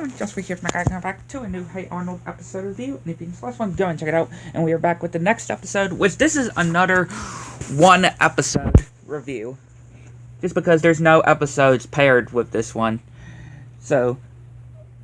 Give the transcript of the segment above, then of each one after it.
everyone, just here from back to a new Hey Arnold episode review. And if you last one, go and check it out. And we are back with the next episode, which this is another one episode review. Just because there's no episodes paired with this one. So,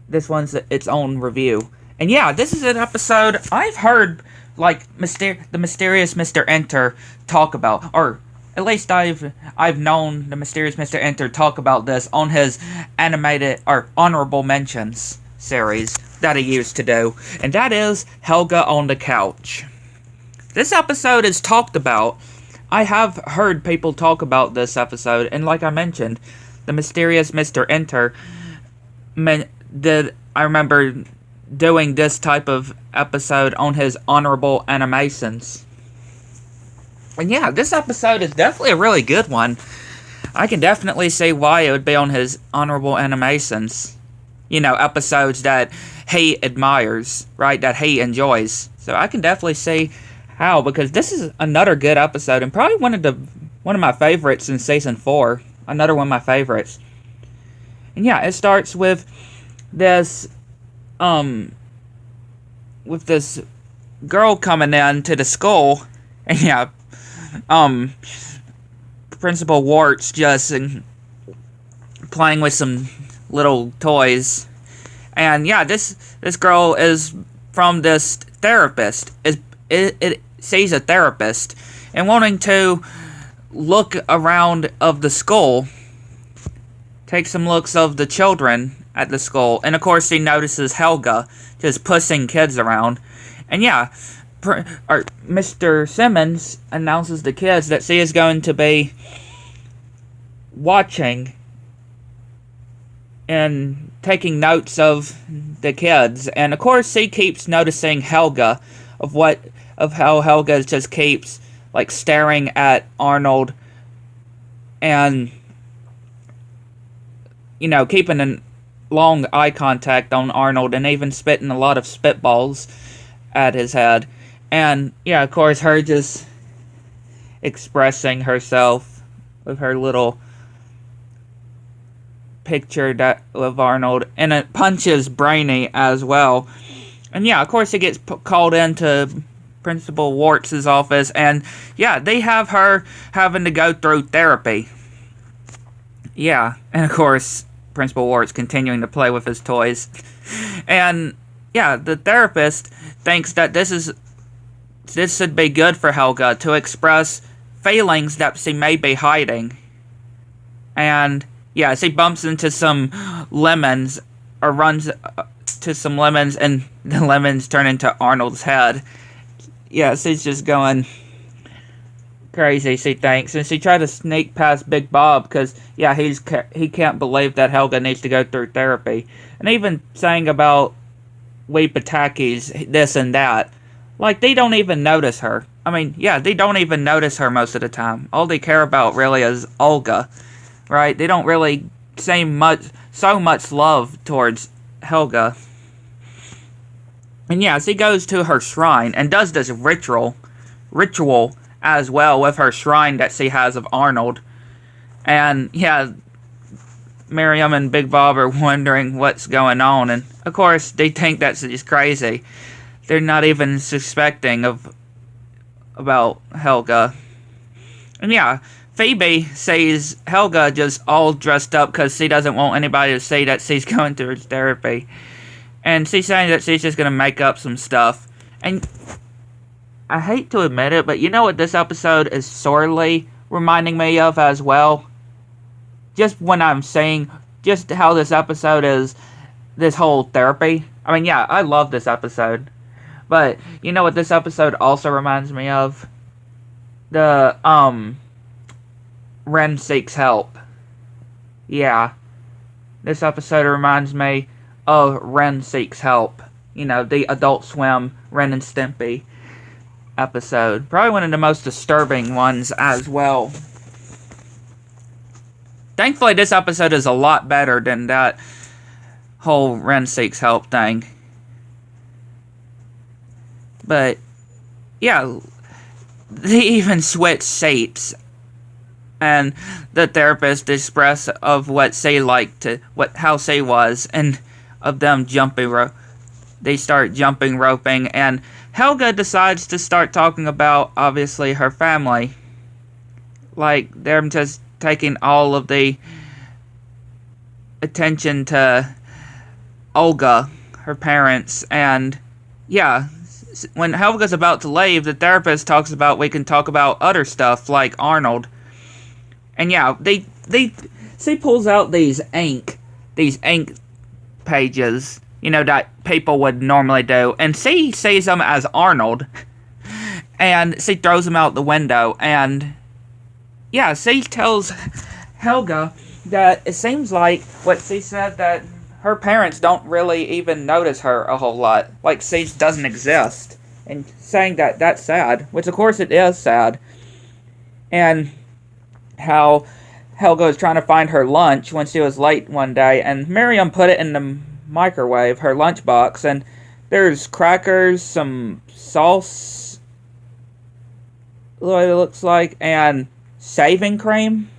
this one's its own review. And yeah, this is an episode I've heard, like, the mysterious Mr. Enter talk about, or at least I've known the mysterious Mr. Enter talk about this on his animated or honorable mentions series that he used to do, and that is Helga on the Couch. This episode is talked about. I have heard people talk about this episode, and like I mentioned, the mysterious Mr. Enter I remember doing this type of episode on his honorable animations. And yeah, this episode is definitely a really good one. I can definitely see why it would be on his honorable animations. You know, episodes that he admires, right? That he enjoys. So I can definitely see how, because this is another good episode and probably one of my favorites in season 4. Another one of my favorites. And yeah, it starts with this girl coming in to the school, and yeah, Principal Wart's just playing with some little toys. And yeah, this girl is from this therapist. It sees a therapist and wanting to look around of the school, take some looks of the children at the school. And of course, he notices Helga just pushing kids around. And yeah, Mr. Simmons announces to kids that she is going to be watching and taking notes of the kids. And of course, he keeps noticing Helga, of how Helga just keeps like staring at Arnold and, you know, keeping a long eye contact on Arnold and even spitting a lot of spitballs at his head. And yeah, of course, her just expressing herself with her little picture of Arnold, and it punches Brainy as well. And yeah, of course, he gets called into Principal Wart's office, and yeah, they have her having to go through therapy. Yeah, and of course, Principal Wart's continuing to play with his toys. And yeah, the therapist thinks that this should be good for Helga to express feelings that she may be hiding. And yeah, she bumps into some lemons, or runs to some lemons, and the lemons turn into Arnold's head. Yeah, she's just going crazy, she thinks. And she tried to sneak past Big Bob because, yeah, he can't believe that Helga needs to go through therapy. And even saying about Weepataki's this and that. Like, they don't even notice her. I mean, yeah, they don't even notice her most of the time. All they care about really is Olga, right? They don't really say so much love towards Helga. And yeah, she goes to her shrine and does this ritual as well with her shrine that she has of Arnold. And yeah, Miriam and Big Bob are wondering what's going on, and of course they think that she's crazy. They're not even suspecting about Helga. And yeah, Phoebe sees Helga just all dressed up because she doesn't want anybody to see that she's going through therapy. And she's saying that she's just going to make up some stuff. And I hate to admit it, but you know what this episode is sorely reminding me of as well? Just when I'm saying just how this episode is, this whole therapy. I mean, yeah, I love this episode. But you know what this episode also reminds me of? The, Ren Seeks Help. Yeah. This episode reminds me of Ren Seeks Help. You know, the Adult Swim Ren and Stimpy episode. Probably one of the most disturbing ones as well. Thankfully, this episode is a lot better than that whole Ren Seeks Help thing. But, yeah, they even switch seats. And the therapist expressed of what she liked, how she was. And of them they start jumping roping, and Helga decides to start talking about, obviously, her family. Like, they're just taking all of the attention to Olga, her parents, and yeah, when Helga's about to leave, the therapist talks about we can talk about other stuff like Arnold. And yeah, she pulls out these ink pages, that people would normally do, and she sees them as Arnold, and she throws them out the window, and yeah, she tells Helga that it seems like what she said, that her parents don't really even notice her a whole lot, like she doesn't exist, and saying that that's sad, which of course it is sad, and how Helga was trying to find her lunch when she was late one day, and Miriam put it in the microwave, her lunchbox, and there's crackers, some sauce, what it looks like, and shaving cream.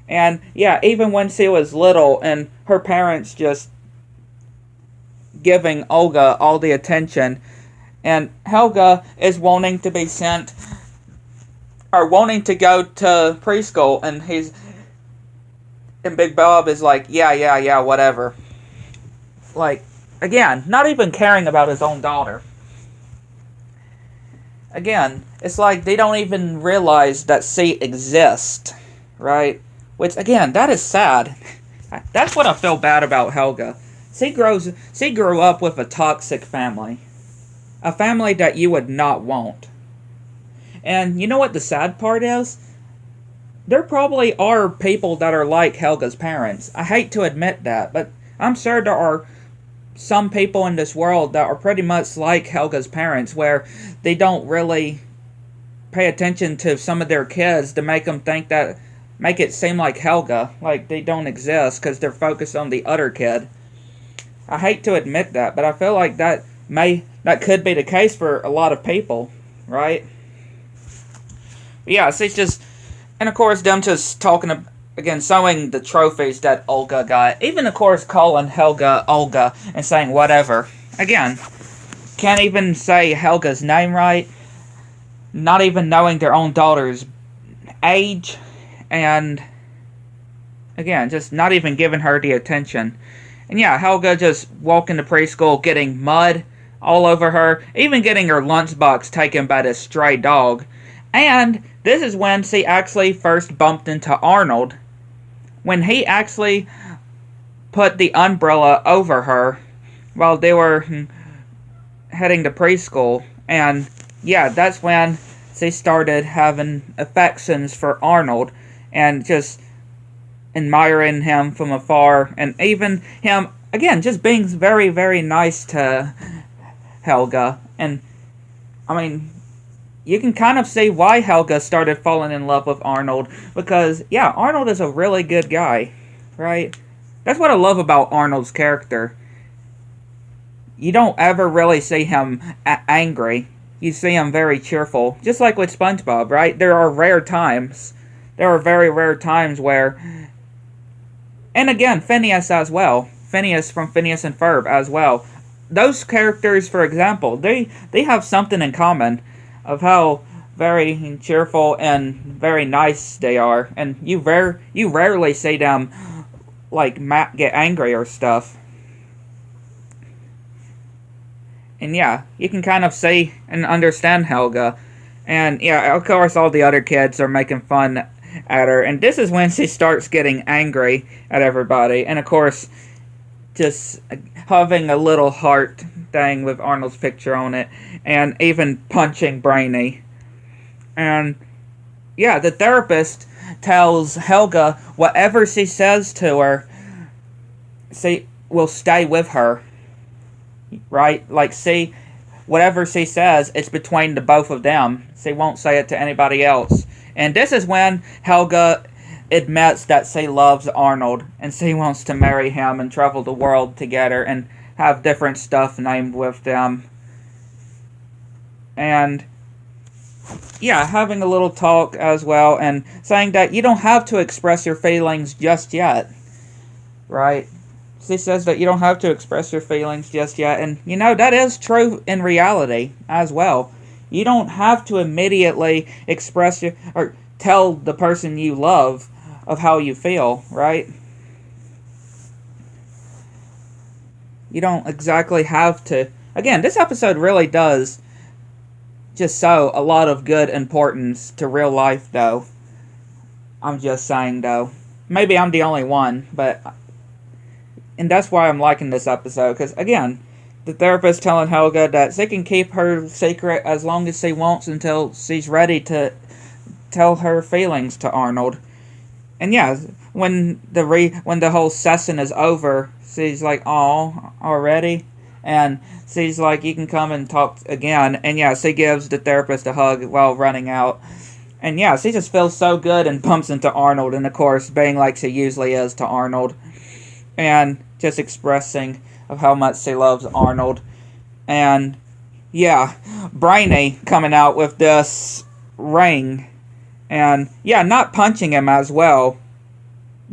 And yeah, even when she was little and her parents just giving Olga all the attention, and Helga is wanting to be sent, or wanting to go to preschool, and Big Bob is like, yeah, whatever. Like, again, not even caring about his own daughter. Again, it's like they don't even realize that she exists, right? Which, again, that is sad. That's what I feel bad about Helga. She grew up with a toxic family. A family that you would not want. And you know what the sad part is? There probably are people that are like Helga's parents. I hate to admit that, but I'm sure there are some people in this world that are pretty much like Helga's parents, where they don't really pay attention to some of their kids to make it seem like Helga, like they don't exist because they're focused on the other kid. I hate to admit that, but I feel like that could be the case for a lot of people, right? But yeah, so it's just, and of course them just talking again, showing the trophies that Olga got. Even, of course, calling Helga Olga and saying whatever. Again, can't even say Helga's name right. Not even knowing their own daughter's age. And, again, just not even giving her the attention. And yeah, Helga just walking to preschool, getting mud all over her. Even getting her lunchbox taken by this stray dog. And this is when she actually first bumped into Arnold. When he actually put the umbrella over her while they were heading to preschool. And yeah, that's when she started having affections for Arnold and just admiring him from afar. And even him, again, just being very, very nice to Helga. And, I mean, you can kind of see why Helga started falling in love with Arnold. Because, yeah, Arnold is a really good guy, right? That's what I love about Arnold's character. You don't ever really see him angry. You see him very cheerful. Just like with SpongeBob, right? There are rare times. There are very rare times where... And again, Phineas as well. Phineas from Phineas and Ferb as well. Those characters, for example, they have something in common of how very cheerful and very nice they are, and you rarely see them like get angry or stuff. And yeah, you can kind of see and understand Helga, and yeah, of course all the other kids are making fun at her, and this is when she starts getting angry at everybody, and of course just having a little heart thing with Arnold's picture on it, and even punching Brainy. And yeah, the therapist tells Helga whatever she says to her, she will stay with her, right? Like, whatever she says, it's between the both of them. She won't say it to anybody else. And this is when Helga admits that she loves Arnold, and she wants to marry him and travel the world together and have different stuff named with them. And yeah, having a little talk as well, and saying that you don't have to express your feelings just yet, right? She says that you don't have to express your feelings just yet. And, you know, that is true in reality as well. You don't have to immediately express your, or tell the person you love of how you feel, right? You don't exactly have to. Again, this episode really does just show a lot of good importance to real life, though. I'm just saying, though. Maybe I'm the only one, but... And that's why I'm liking this episode, because, again, the therapist telling Helga that she can keep her secret as long as she wants until she's ready to tell her feelings to Arnold. And yeah, when the whole session is over, she's like, "Oh, already?" And she's like, "You can come and talk again." And yeah, she gives the therapist a hug while running out. And yeah, she just feels so good and bumps into Arnold, and of course, being like she usually is to Arnold. And just expressing of how much she loves Arnold. And yeah, Brainy coming out with this ring. And yeah, not punching him as well.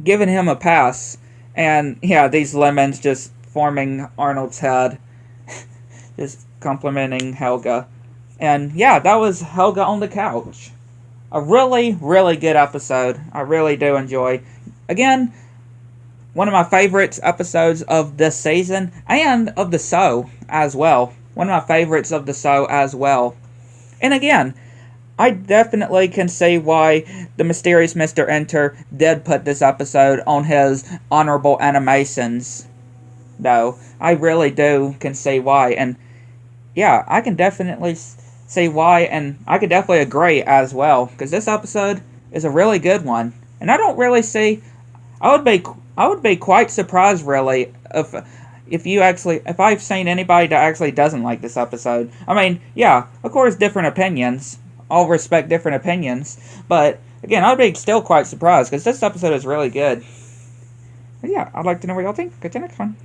Giving him a pass. And yeah, these lemons just forming Arnold's head. Just complimenting Helga. And yeah, that was Helga on the Couch. A really, really good episode. I really do enjoy. Again, one of my favorite episodes of this season, and of the show as well. One of my favorites of the show as well. And again, I definitely can see why the mysterious Mr. Enter did put this episode on his honorable animations. Though, I really do can see why. And yeah, I can definitely see why, and I can definitely agree as well. Because this episode is a really good one. And I don't really see... I would be quite surprised, really, if I've seen anybody that actually doesn't like this episode. I mean, yeah, of course, different opinions. All respect different opinions. But, again, I'd be still quite surprised, because this episode is really good. But yeah, I'd like to know what y'all think. Catch you next one.